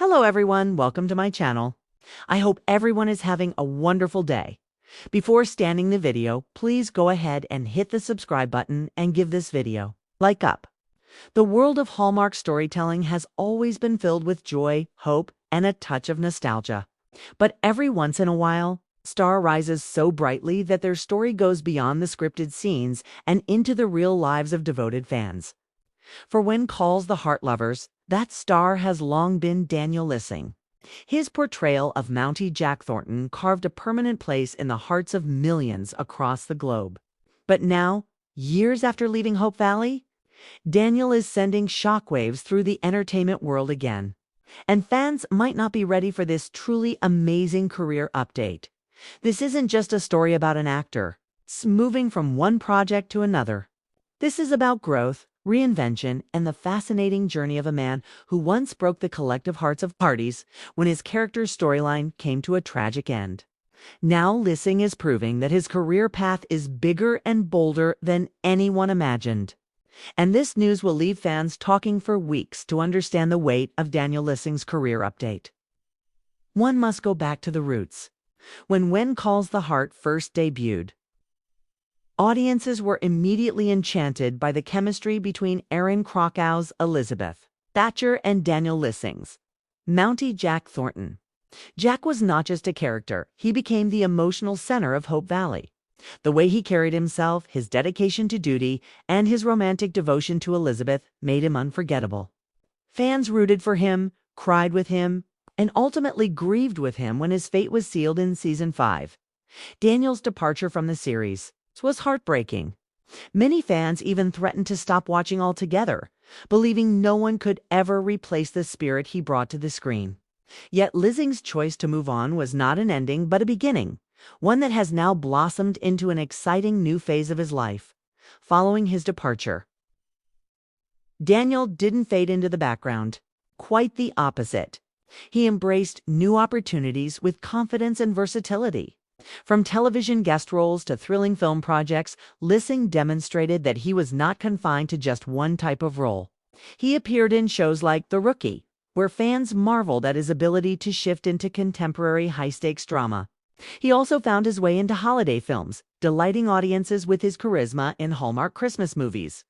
Hello everyone, welcome to my channel. I hope everyone is having a wonderful day. Before starting the video, please go ahead and hit the subscribe button and give this video a like up. The world of Hallmark storytelling has always been filled with joy, hope, and a touch of nostalgia. But every once in a while, a star rises so brightly that their story goes beyond the scripted scenes and into the real lives of devoted fans. For When Calls the Heart Lovers, that star has long been Daniel Lissing. His portrayal of Mountie Jack Thornton carved a permanent place in the hearts of millions across the globe. But now, years after leaving Hope Valley, Daniel is sending shockwaves through the entertainment world again. And fans might not be ready for this truly amazing career update. This isn't just a story about an actor. It's moving from one project to another. This is about growth, reinvention, and the fascinating journey of a man who once broke the collective hearts of parties when his character's storyline came to a tragic end. Now Lissing is proving that his career path is bigger and bolder than anyone imagined. And this news will leave fans talking for weeks to understand the weight of Daniel Lissing's career update. One must go back to the roots. When Calls the Heart first debuted, audiences were immediately enchanted by the chemistry between Aaron Krakow's Elizabeth Thornton and Daniel Lissing's Mountie Jack Thornton. Jack was not just a character, he became the emotional center of Hope Valley. The way he carried himself, his dedication to duty, and his romantic devotion to Elizabeth made him unforgettable. Fans rooted for him, cried with him, and ultimately grieved with him when his fate was sealed in Season 5. Daniel's departure from the series was heartbreaking. Many fans even threatened to stop watching altogether, believing no one could ever replace the spirit he brought to the screen. Yet Lissing's choice to move on was not an ending but a beginning, one that has now blossomed into an exciting new phase of his life. Following his departure, Daniel didn't fade into the background. Quite the opposite. He embraced new opportunities with confidence and versatility. From television guest roles to thrilling film projects, Lissing demonstrated that he was not confined to just one type of role. He appeared in shows like The Rookie, where fans marveled at his ability to shift into contemporary high-stakes drama. He also found his way into holiday films, delighting audiences with his charisma in Hallmark Christmas movies.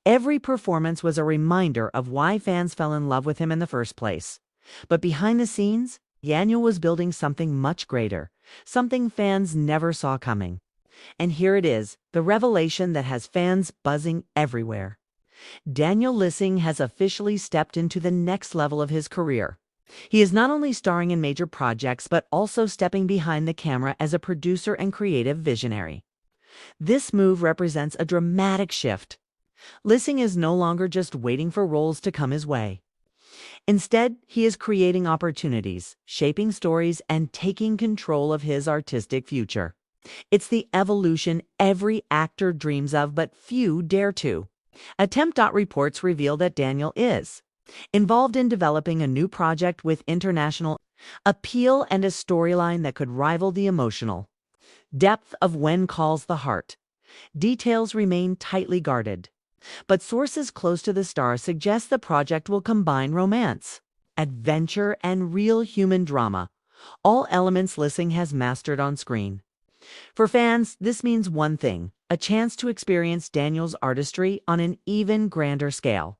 Every performance was a reminder of why fans fell in love with him in the first place. But behind the scenes, Daniel was building something much greater, something fans never saw coming. And here it is, the revelation that has fans buzzing everywhere. Daniel Lissing has officially stepped into the next level of his career. He is not only starring in major projects, but also stepping behind the camera as a producer and creative visionary. This move represents a dramatic shift. Lissing is no longer just waiting for roles to come his way. Instead, he is creating opportunities, shaping stories, and taking control of his artistic future. It's the evolution every actor dreams of, but few dare to. Reports reveal that Daniel is involved in developing a new project with international appeal and a storyline that could rival the emotional depth of When Calls the Heart. Details remain tightly guarded, but sources close to the star suggest the project will combine romance, adventure, and real human drama, all elements Lissing has mastered on screen. For fans, this means one thing: a chance to experience Daniel's artistry on an even grander scale.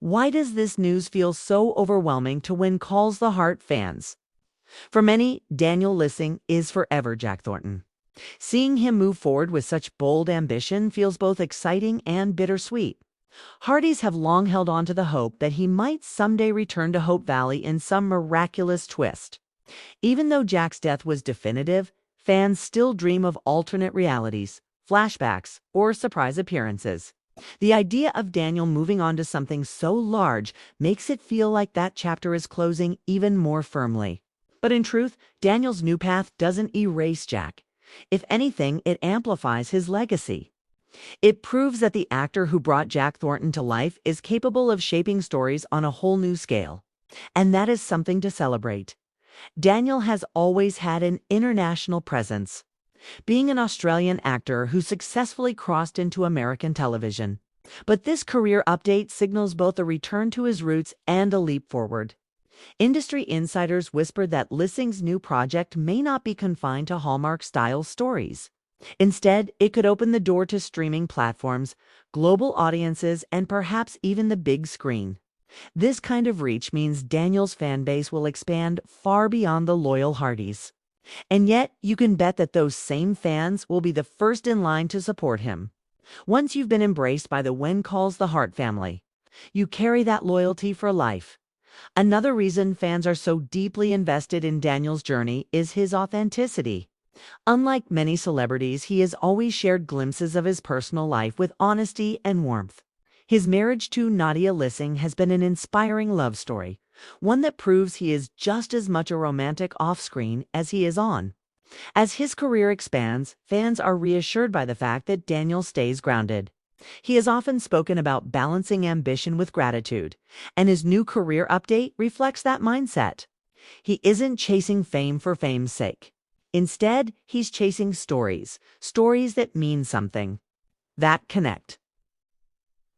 Why does this news feel so overwhelming to When Calls the Heart fans? For many, Daniel Lissing is forever Jack Thornton. Seeing him move forward with such bold ambition feels both exciting and bittersweet. Hearties have long held on to the hope that he might someday return to Hope Valley in some miraculous twist. Even though Jack's death was definitive, fans still dream of alternate realities, flashbacks, or surprise appearances. The idea of Daniel moving on to something so large makes it feel like that chapter is closing even more firmly. But in truth, Daniel's new path doesn't erase Jack. If anything, it amplifies his legacy. It proves that the actor who brought Jack Thornton to life is capable of shaping stories on a whole new scale. And that is something to celebrate. Daniel has always had an international presence, being an Australian actor who successfully crossed into American television. But this career update signals both a return to his roots and a leap forward. Industry insiders whispered that Lissing's new project may not be confined to Hallmark-style stories. Instead, it could open the door to streaming platforms, global audiences, and perhaps even the big screen. This kind of reach means Daniel's fan base will expand far beyond the loyal Hardys. And yet, you can bet that those same fans will be the first in line to support him. Once you've been embraced by the When Calls the Heart family, you carry that loyalty for life. Another reason fans are so deeply invested in Daniel's journey is his authenticity. Unlike many celebrities, he has always shared glimpses of his personal life with honesty and warmth. His marriage to Nadia Lissing has been an inspiring love story, one that proves he is just as much a romantic off-screen as he is on. As his career expands, fans are reassured by the fact that Daniel stays grounded. He has often spoken about balancing ambition with gratitude, and his new career update reflects that mindset. He isn't chasing fame for fame's sake. Instead, he's chasing stories that mean something, that connect,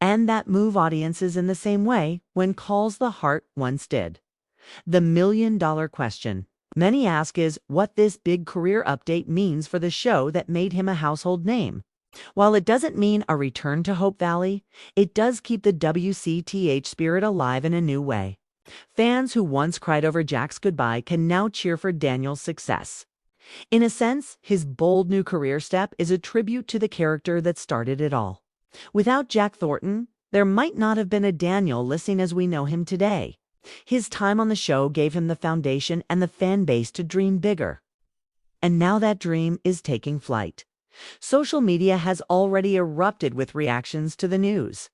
and that move audiences in the same way When Calls the Heart once did. The million-dollar question many ask is what this big career update means for the show that made him a household name. While it doesn't mean a return to Hope Valley, it does keep the WCTH spirit alive in a new way. Fans who once cried over Jack's goodbye can now cheer for Daniel's success. In a sense, his bold new career step is a tribute to the character that started it all. Without Jack Thornton, there might not have been a Daniel Lissing as we know him today. His time on the show gave him the foundation and the fan base to dream bigger. And now that dream is taking flight. Social media has already erupted with reactions to the news.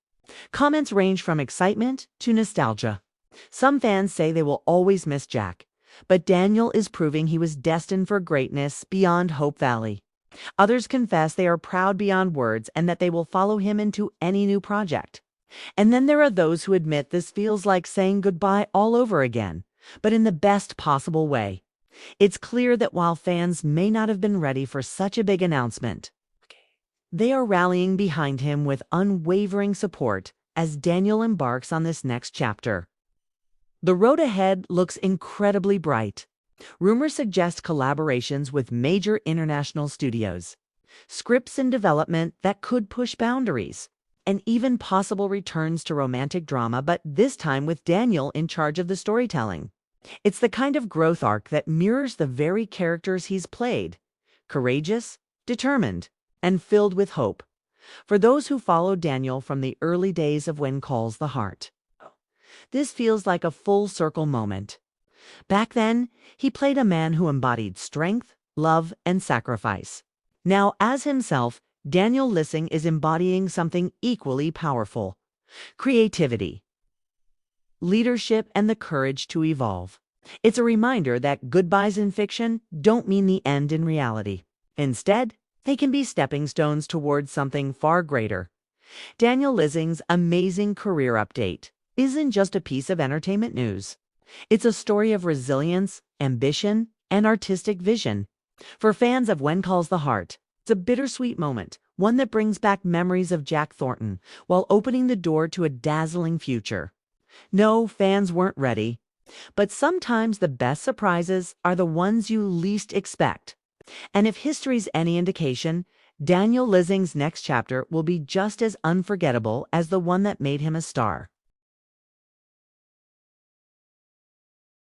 Comments range from excitement to nostalgia. Some fans say they will always miss Jack, but Daniel is proving he was destined for greatness beyond Hope Valley. Others confess they are proud beyond words and that they will follow him into any new project. And then there are those who admit this feels like saying goodbye all over again, but in the best possible way. It's clear that while fans may not have been ready for such a big announcement, they are rallying behind him with unwavering support as Daniel embarks on this next chapter. The road ahead looks incredibly bright. Rumors suggest collaborations with major international studios, scripts in development that could push boundaries, and even possible returns to romantic drama, but this time with Daniel in charge of the storytelling. It's the kind of growth arc that mirrors the very characters he's played: courageous, determined, and filled with hope. For those who followed Daniel from the early days of When Calls the Heart, this feels like a full-circle moment. Back then, he played a man who embodied strength, love, and sacrifice. Now, as himself, Daniel Lissing is embodying something equally powerful: creativity, leadership, and the courage to evolve. It's a reminder that goodbyes in fiction don't mean the end in reality. Instead, they can be stepping stones towards something far greater. Daniel Lissing's amazing career update isn't just a piece of entertainment news. It's a story of resilience, ambition, and artistic vision. For fans of When Calls the Heart, it's a bittersweet moment, one that brings back memories of Jack Thornton while opening the door to a dazzling future. No, fans weren't ready. But sometimes the best surprises are the ones you least expect. And if history's any indication, Daniel Lissing's next chapter will be just as unforgettable as the one that made him a star.